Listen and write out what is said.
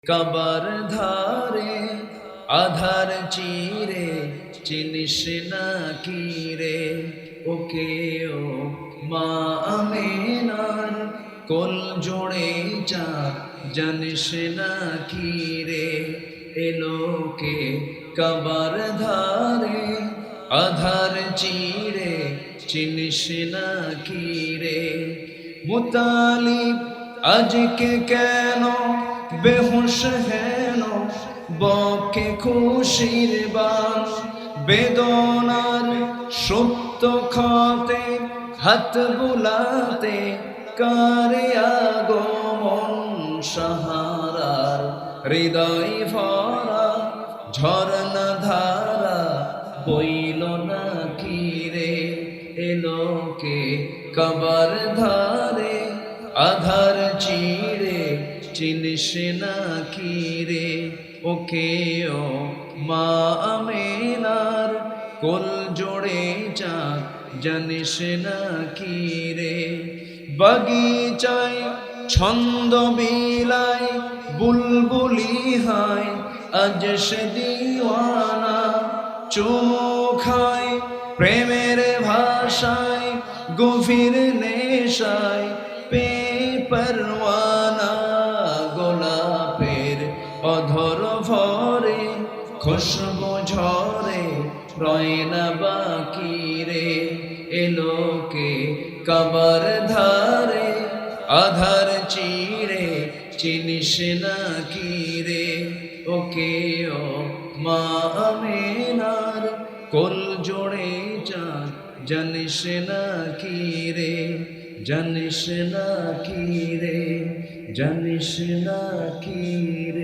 কাবার ধারে আধার চিরে চিনিস না কি রে ওকে ও মা আমেনার কোল জোড়ে চাঁদ জানিস না কি রে এলোকে কাবার ধারে আধার চিরে চিনিস না কি রে মুতালিব আজকে কেন বেহুশ হেন বকে খুশির বান বেদনার সুপ্ত খাতে হাত বুলাতে কারে আগমন সাহারার হৃদয় ভরা ঝরনা ধারা বইল না কি রে এলোকে কাবার ধারে আধার চিরে চিনিস না কি রে ওকে ও মা আমেনার কোল জোড়ে চাঁদ জানিস না কি রে বাগিচায় ছন্দ বিলায় বুলবুলি হায় আজ সে দিওয়ানা চুমু খায় প্রেমের ভাষায় গভীর নেশায় পে পরওয়ানা গোলাপের অধর ভরে খুশবু ঝরে রয় না বাকি রে এলোকে কাবার ধারে আধার চিরে চিনিস না কি রে ওকে ও মা আমেনার কোল জোড়ে চাঁদ জানিস না কি রে জানিস না কি রে জানিস না কি রে।